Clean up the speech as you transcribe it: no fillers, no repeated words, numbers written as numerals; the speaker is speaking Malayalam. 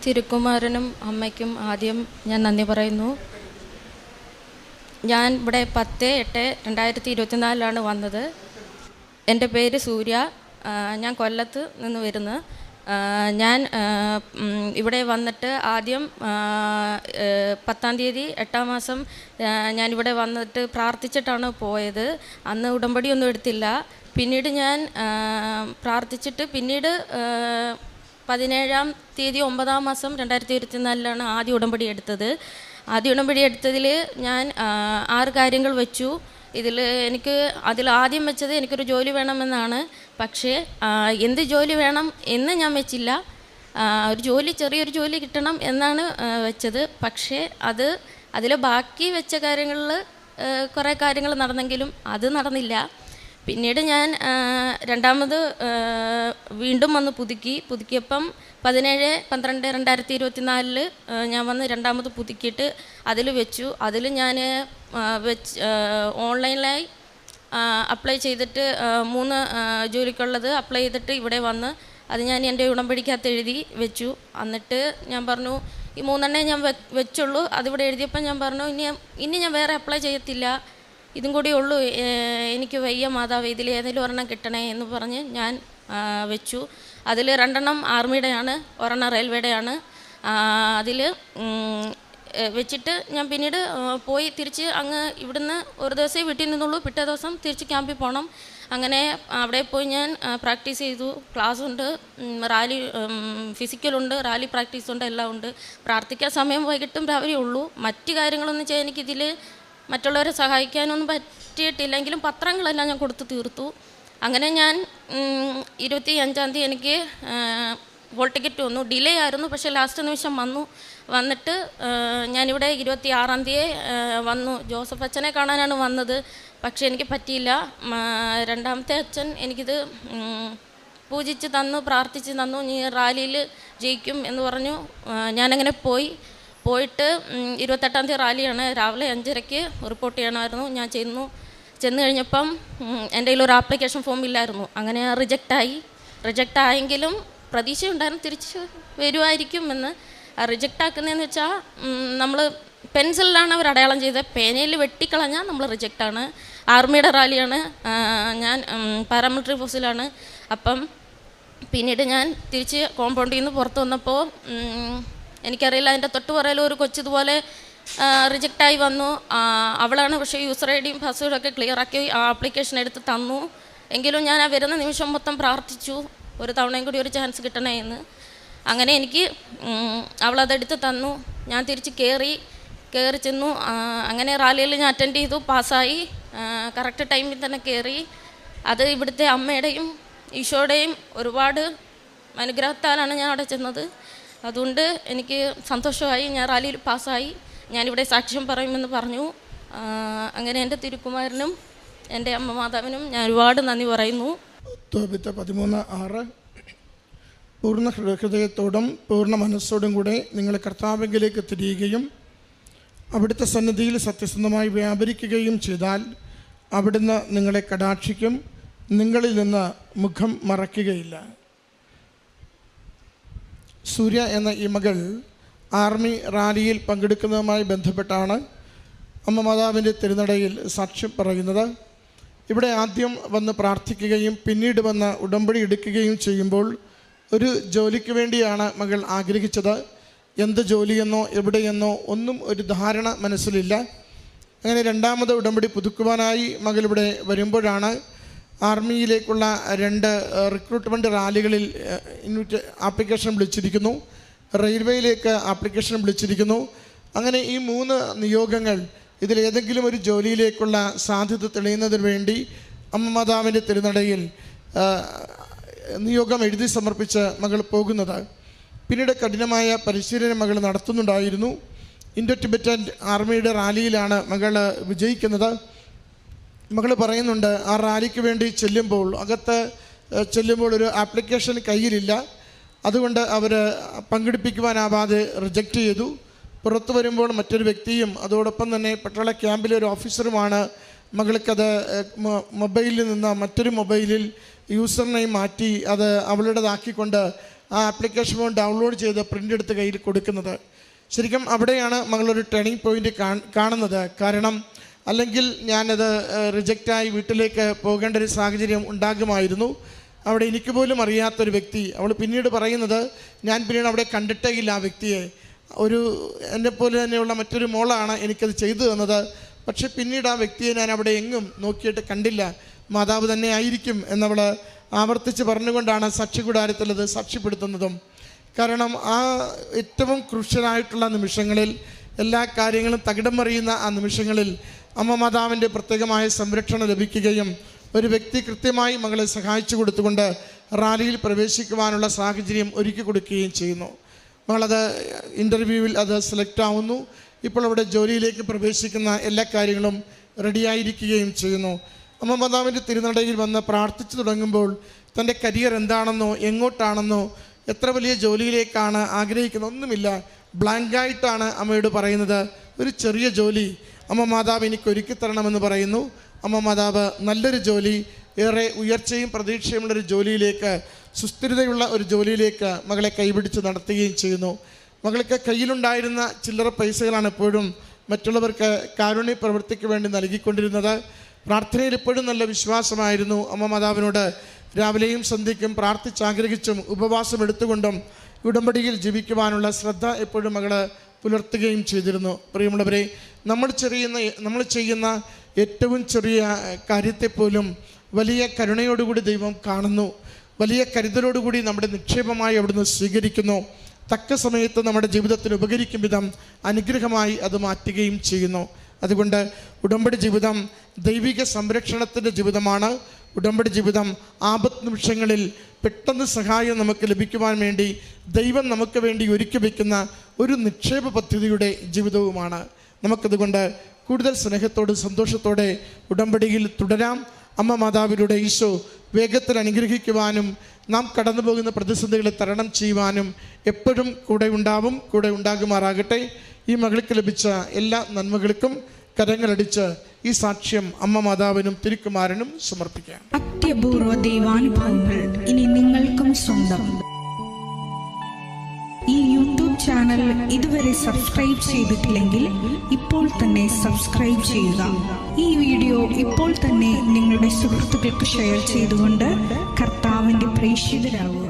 തിരുക്കുമാരനും അമ്മയ്ക്കും ആദ്യം ഞാൻ നന്ദി പറയുന്നു. ഞാൻ ഇവിടെ 10/8/2024 വന്നത്. എൻ്റെ പേര് സൂര്യ. ഞാൻ കൊല്ലത്ത് നിന്ന് വരുന്നു. ഞാൻ ഇവിടെ വന്നിട്ട് ആദ്യം 10-ാം തീയതി 8-ാം മാസം ഞാനിവിടെ വന്നിട്ട് പ്രാർത്ഥിച്ചിട്ടാണ് പോയത്. അന്ന് ഉടമ്പടിയൊന്നും എടുത്തില്ല. പിന്നീട് ഞാൻ പ്രാർത്ഥിച്ചിട്ട് പിന്നീട് 17-ാം തീയതി 9-ാം മാസം 2024 ആദ്യ ഉടമ്പടി എടുത്തത്. ആദ്യ ഉടമ്പടി എടുത്തതിൽ ഞാൻ 6 കാര്യങ്ങൾ വെച്ചു. അതിൽ ആദ്യം വെച്ചത് എനിക്കൊരു ജോലി വേണമെന്നാണ്. പക്ഷേ എന്ത് ജോലി വേണം എന്ന് ഞാൻ വെച്ചില്ല. ചെറിയൊരു ജോലി കിട്ടണം എന്നാണ് വെച്ചത്. പക്ഷേ അതിൽ ബാക്കി വെച്ച കാര്യങ്ങളിൽ കുറേ കാര്യങ്ങൾ നടന്നെങ്കിലും അത് നടന്നില്ല. പിന്നീട് ഞാൻ രണ്ടാമത് വീണ്ടും വന്ന് പുതുക്കിയപ്പം 17/12/2024 ഞാൻ വന്ന് രണ്ടാമത് പുതുക്കിയിട്ട് അതിൽ വെച്ചു. അതിൽ ഞാൻ ഓൺലൈനിലായി അപ്ലൈ ചെയ്തിട്ട് 3 ജോലിക്കുള്ളത് അപ്ലൈ ചെയ്തിട്ട് ഇവിടെ വന്ന് അത് ഞാൻ എൻ്റെ ഉടമ്പടിക്കകത്ത് എഴുതി വെച്ചു. എന്നിട്ട് ഞാൻ പറഞ്ഞു ഈ 3 ഞാൻ വെച്ചുള്ളൂ. അതിവിടെ എഴുതിയപ്പോൾ ഞാൻ പറഞ്ഞു ഇനി ഞാൻ വേറെ അപ്ലൈ ചെയ്യത്തില്ല, ഇതും കൂടി ഉള്ളൂ, എനിക്ക് വയ്യ മാതാവ്, ഇതിൽ ഏതെങ്കിലും ഒരെണ്ണം കിട്ടണേ എന്ന് പറഞ്ഞ് ഞാൻ വെച്ചു. അതിൽ 2 ആർമിയുടെയാണ്, 1 റെയിൽവേയുടെയാണ്. അതിൽ വെച്ചിട്ട് ഞാൻ പിന്നീട് പോയി തിരിച്ച് അങ്ങ് ഇവിടുന്ന് ഒരു ദിവസമേ വീട്ടിൽ നിന്നുള്ളൂ, പിറ്റേ ദിവസം തിരിച്ച് ക്യാമ്പിൽ പോകണം. അങ്ങനെ അവിടെ പോയി ഞാൻ പ്രാക്ടീസ് ചെയ്തു. ക്ലാസ്സുണ്ട്, റാലി ഫിസിക്കലുണ്ട്, റാലി പ്രാക്ടീസുണ്ട്, എല്ലാം ഉണ്ട്. പ്രാർത്ഥിക്കാൻ സമയം വൈകിട്ടും രാവിലെ ഉള്ളൂ. മറ്റു കാര്യങ്ങളൊന്നും ചെയ്യാൻ എനിക്കിതിൽ മറ്റുള്ളവരെ സഹായിക്കാനൊന്നും പറ്റിയിട്ടില്ലെങ്കിലും പത്രങ്ങളെല്ലാം ഞാൻ കൊടുത്ത് തീർത്തു. അങ്ങനെ ഞാൻ 25-ാം തീയതി എനിക്ക് ഹോൾ ടിക്കറ്റ് വന്നു. ഡിലേ ആയിരുന്നു, പക്ഷേ ലാസ്റ്റ് നിമിഷം വന്നിട്ട് ഞാനിവിടെ 26-ാം തീയതി വന്നു. ജോസഫ് അച്ഛനെ കാണാനാണ് വന്നത്, പക്ഷേ എനിക്ക് പറ്റിയില്ല. രണ്ടാമത്തെ അച്ഛൻ എനിക്കിത് പൂജിച്ച് തന്നു, പ്രാർത്ഥിച്ച് തന്നു, നീ റാലിയിൽ ജയിക്കും എന്ന് പറഞ്ഞു. ഞാനങ്ങനെ പോയിട്ട് 28-ാം തീയതി റാലിയാണ്. രാവിലെ 5:30 റിപ്പോർട്ട് ചെയ്യണമായിരുന്നു. ഞാൻ ചെന്ന് കഴിഞ്ഞപ്പം എൻ്റെ കയ്യിൽ ഒരു ആപ്ലിക്കേഷൻ ഫോം ഇല്ലായിരുന്നു. അങ്ങനെ റിജക്റ്റ് ആയെങ്കിലും പ്രതീക്ഷയുണ്ടായിരുന്നു തിരിച്ച് വരുമായിരിക്കും എന്ന്. റിജക്റ്റ് ആക്കുന്നതെന്ന് വെച്ചാൽ നമ്മൾ പെൻസിലാണ് അവർ അടയാളം ചെയ്തത്, പേനയിൽ വെട്ടിക്കളഞ്ഞാൽ നമ്മൾ റിജക്റ്റാണ്. ആർമിയുടെ റാലിയാണ്, ഞാൻ പാരാമിലിറ്ററി ഫോഴ്സിലാണ്. അപ്പം പിന്നീട് ഞാൻ തിരിച്ച് കോമ്പൗണ്ടിൽ നിന്ന് പുറത്ത് വന്നപ്പോൾ എനിക്കറിയില്ല, അതിൻ്റെ തൊട്ട് പുറകിൽ ഒരു കൊച്ചിതുപോലെ റിജക്റ്റായി വന്നു. അവളാണ് പക്ഷേ യൂസർ ഐ ഡിയും പാസ്വേഡൊക്കെ ക്ലിയറാക്കി ആ ആപ്ലിക്കേഷൻ എടുത്ത് തന്നു. എങ്കിലും ഞാൻ ആ വരുന്ന നിമിഷം മൊത്തം പ്രാർത്ഥിച്ചു, ഒരു തവണയും കൂടി ഒരു ചാൻസ് കിട്ടണേ എന്ന്. അങ്ങനെ എനിക്ക് അവളതെടുത്ത് തന്നു. ഞാൻ തിരിച്ച് കയറി ചെന്നു. അങ്ങനെ റാലിയിൽ ഞാൻ അറ്റൻഡ് ചെയ്തു, പാസ്സായി. കറക്റ്റ് ടൈമിൽ തന്നെ കയറി. അത് ഇവിടുത്തെ അമ്മയുടെയും ഈശോയുടെയും ഒരുപാട് അനുഗ്രഹത്താലാണ് ഞാൻ അവിടെ ചെന്നത്. അതുകൊണ്ട് എനിക്ക് സന്തോഷമായി. ഞാൻ റാലിയിൽ പാസ്സായി. ഞാനിവിടെ സാക്ഷ്യം പറയുമെന്ന് പറഞ്ഞു. അങ്ങനെ എൻ്റെ തിരുക്കുമാരനും എൻ്റെ അമ്മ മാതാവിനും ഞാൻ ഒരുപാട് നന്ദി പറയുന്നു. 13:6 പൂർണ്ണ ഹൃദയത്തോടും പൂർണ്ണ മനസ്സോടും കൂടെ നിങ്ങൾ കർത്താവിലേക്ക് തിരിയുകയും അവിടുത്തെ സന്നിധിയിൽ സത്യസന്ധമായി വ്യാപരിക്കുകയും ചെയ്താൽ അവിടുന്ന് നിങ്ങളെ കടാക്ഷിക്കും, നിങ്ങളിൽ നിന്ന് മുഖം മറയ്ക്കുകയില്ല. സൂര്യ എന്ന ഈ മകൾ ആർമി റാലിയിൽ പങ്കെടുക്കുന്നതുമായി ബന്ധപ്പെട്ടാണ് അമ്മ മാതാവിൻ്റെ തിരുനടയിൽ സാക്ഷ്യം പറയുന്നത്. ഇവിടെ ആദ്യം വന്ന് പ്രാർത്ഥിക്കുകയും പിന്നീട് വന്ന് ഉടമ്പടി എടുക്കുകയും ചെയ്യുമ്പോൾ ഒരു ജോലിക്ക് വേണ്ടിയാണ് മകൾ ആഗ്രഹിച്ചത്. എന്ത് ജോലിയെന്നോ എവിടെയെന്നോ ഒന്നും ഒരു ധാരണ മനസ്സിലില്ല. അങ്ങനെ രണ്ടാമത് ഉടമ്പടി പുതുക്കുവാനായി മകൾ ഇവിടെ വരുമ്പോഴാണ് ആർമിയിലേക്കുള്ള 2 റിക്രൂട്ട്മെൻറ്റ് റാലികളിൽ ആപ്ലിക്കേഷൻ വിളിച്ചിരിക്കുന്നു, റെയിൽവേയിലേക്ക് ആപ്ലിക്കേഷൻ വിളിച്ചിരിക്കുന്നു. അങ്ങനെ ഈ 3 നിയോഗങ്ങൾ, ഇതിലേതെങ്കിലും ഒരു ജോലിയിലേക്കുള്ള സാധ്യത തെളിയുന്നതിന് വേണ്ടി അമ്മ മാതാവിൻ്റെ തിരുനടയിൽ നിയോഗം എഴുതി സമർപ്പിച്ച് മകൾ പോകുന്നത്. പിന്നീട് കഠിനമായ പരിശീലനം മകൾ നടത്തുന്നുണ്ടായിരുന്നു. ഇൻഡോ ടിബറ്റൻ ആർമിയുടെ റാലിയിലാണ് മകൾ വിജയിക്കുന്നത്. മകൾ പറയുന്നുണ്ട്, ആ റാലിക്ക് വേണ്ടി അകത്ത് ചെല്ലുമ്പോൾ ഒരു ആപ്ലിക്കേഷൻ കയ്യിലില്ല, അതുകൊണ്ട് അവർ പങ്കെടുപ്പിക്കുവാനാവാതെ റിജക്റ്റ് ചെയ്തു. പുറത്തു വരുമ്പോൾ മറ്റൊരു വ്യക്തിയും അതോടൊപ്പം തന്നെ പട്ടാള ക്യാമ്പിലെ ഒരു ഓഫീസറുമാണ് മകൾക്കത് മൊബൈലിൽ നിന്ന് മറ്റൊരു മൊബൈലിൽ യൂസർ നെയിം മാറ്റി അത് അവളുടേതാക്കിക്കൊണ്ട് ആ ആപ്ലിക്കേഷൻ ഫോം ഡൗൺലോഡ് ചെയ്ത് പ്രിൻ്റ് എടുത്ത് കയ്യിൽ കൊടുക്കുന്നത്. ശരിക്കും അവിടെയാണ് മകളൊരു ടേണിംഗ് പോയിൻ്റ് കാണുന്നത്. കാരണം അല്ലെങ്കിൽ ഞാനത് റിജക്റ്റായി വീട്ടിലേക്ക് പോകേണ്ട ഒരു സാഹചര്യം ഉണ്ടാകുമായിരുന്നു. അവിടെ എനിക്ക് പോലും അറിയാത്തൊരു വ്യക്തി, അവൾ പിന്നീട് പറയുന്നത്, ഞാൻ പിന്നീട് അവിടെ കണ്ടിട്ടേ ഇല്ല ആ വ്യക്തിയെ. എന്നെപ്പോലെ തന്നെയുള്ള മറ്റൊരു മോളാണ് എനിക്കത് ചെയ്തു തന്നത്. പക്ഷെ പിന്നീട് ആ വ്യക്തിയെ ഞാൻ അവിടെ എങ്ങും നോക്കിയിട്ട് കണ്ടില്ല, മാതാവ് തന്നെ ആയിരിക്കും എന്നവൾ ആവർത്തിച്ച് പറഞ്ഞുകൊണ്ടാണ് സാക്ഷികൂടാരത്തിൽ അത് സാക്ഷ്യപ്പെടുത്തുന്നതും. കാരണം ആ ഏറ്റവും ക്രൂഷ്യലായിട്ടുള്ള നിമിഷങ്ങളിൽ, എല്ലാ കാര്യങ്ങളും തകിടം മറിയുന്ന ആ നിമിഷങ്ങളിൽ അമ്മ മാതാവിൻ്റെ പ്രത്യേകമായ സംരക്ഷണം ലഭിക്കുകയും ഒരു വ്യക്തി കൃത്യമായി മകളെ സഹായിച്ചു കൊടുത്തുകൊണ്ട് റാലിയിൽ പ്രവേശിക്കുവാനുള്ള സാഹചര്യം ഒരുക്കി കൊടുക്കുകയും ചെയ്യുന്നു. മകളത് ഇൻ്റർവ്യൂവിൽ അത് സെലക്ട് ആവുന്നു. ഇപ്പോൾ അവിടെ ജോലിയിലേക്ക് പ്രവേശിക്കുന്ന എല്ലാ കാര്യങ്ങളും റെഡിയായിരിക്കുകയും ചെയ്യുന്നു. അമ്മ മാതാവിൻ്റെ തിരുനടയിൽ വന്ന് പ്രാർത്ഥിച്ചു തുടങ്ങുമ്പോൾ തൻ്റെ കരിയർ എന്താണെന്നോ എങ്ങോട്ടാണെന്നോ എത്ര വലിയ ജോലിയിലേക്കാണ് ആഗ്രഹിക്കുന്നത് ഒന്നുമില്ല. ബ്ലാങ്കായിട്ടാണ് അമ്മയോട് പറയുന്നത്, ഒരു ചെറിയ ജോലി അമ്മ മാതാവ് എനിക്ക് ഒരുക്കി തരണമെന്ന് പറയുന്നു. അമ്മ മാതാവ് നല്ലൊരു ജോലി, ഏറെ ഉയർച്ചയും പ്രതീക്ഷയുമുള്ളൊരു ജോലിയിലേക്ക്, സുസ്ഥിരതയുള്ള ഒരു ജോലിയിലേക്ക് മകളെ കൈപിടിച്ച് നടത്തുകയും ചെയ്യുന്നു. മകൾക്ക് കയ്യിലുണ്ടായിരുന്ന ചില്ലറ പൈസകളാണ് എപ്പോഴും മറ്റുള്ളവർക്ക് കാരുണ്യ പ്രവൃത്തിക്ക് വേണ്ടി നൽകിക്കൊണ്ടിരുന്നത്. പ്രാർത്ഥനയിൽ എപ്പോഴും നല്ല വിശ്വാസമായിരുന്നു. അമ്മ മാതാവിനോട് രാവിലെയും സന്ധ്യയ്ക്കും പ്രാർത്ഥിച്ചാഗ്രഹിച്ചും ഉപവാസം എടുത്തുകൊണ്ടും ഉടമ്പടിയിൽ ജീവിക്കുവാനുള്ള ശ്രദ്ധ എപ്പോഴും മകൾ പുലർത്തുകയും ചെയ്തിരുന്നു. പ്രിയമുള്ളവരെ, നമ്മൾ ചെയ്യുന്ന ഏറ്റവും ചെറിയ കാര്യത്തെപ്പോലും വലിയ കരുണയോടുകൂടി ദൈവം കാണുന്നു. വലിയ കരുതലോടുകൂടി നമ്മുടെ നിക്ഷേപമായി അവിടുന്ന് സ്വീകരിക്കുന്നു. തക്ക സമയത്ത് നമ്മുടെ ജീവിതത്തിന് ഉപകരിക്കും വിധം അനുഗ്രഹമായി അത് മാറ്റുകയും ചെയ്യുന്നു. അതുകൊണ്ട് ഉടമ്പടി ജീവിതം ദൈവിക സംരക്ഷണത്തിൻ്റെ ജീവിതമാണ്. ഉടമ്പടി ജീവിതം ആപത്ത് നിമിഷങ്ങളിൽ പെട്ടെന്ന് സഹായം നമുക്ക് ലഭിക്കുവാൻ വേണ്ടി ദൈവം നമുക്ക് വേണ്ടി ഒരുക്കി വയ്ക്കുന്ന ഒരു നിക്ഷേപ പദ്ധതിയുടെ ജീവിതവുമാണ്. നമുക്കതുകൊണ്ട് കൂടുതൽ സ്നേഹത്തോടും സന്തോഷത്തോടെ ഉടമ്പടിയിൽ തുടരാം. അമ്മ മാതാവിലൂടെ ഈശോ വേഗത്തിൽ അനുഗ്രഹിക്കുവാനും നാം കടന്നു പോകുന്ന പ്രതിസന്ധികളെ തരണം ചെയ്യുവാനും എപ്പോഴും കൂടെ ഉണ്ടാകുമാറാകട്ടെ. ഈ മകൾക്ക് ലഭിച്ച എല്ലാ നന്മകൾക്കും കരങ്ങളടിച്ച് ഈ സാക്ഷ്യം അമ്മ മാതാവിനും തിരുക്കുമാരനും സമർപ്പിക്കാം. അത്യപൂർവ ദൈവാനുഭവങ്ങൾ ഇനി നിങ്ങൾക്കും സ്വന്തം. ഈ യൂട്യൂബ് ചാനൽ ഇതുവരെ സബ്സ്ക്രൈബ് ചെയ്തിട്ടില്ലെങ്കിൽ ഇപ്പോൾ തന്നെ സബ്സ്ക്രൈബ് ചെയ്യുക. ഈ വീഡിയോ ഇപ്പോൾ തന്നെ നിങ്ങളുടെ സുഹൃത്തുക്കൾക്ക് ഷെയർ ചെയ്തുകൊണ്ട് കർത്താവിൻ്റെ പ്രേക്ഷിതരാകുക.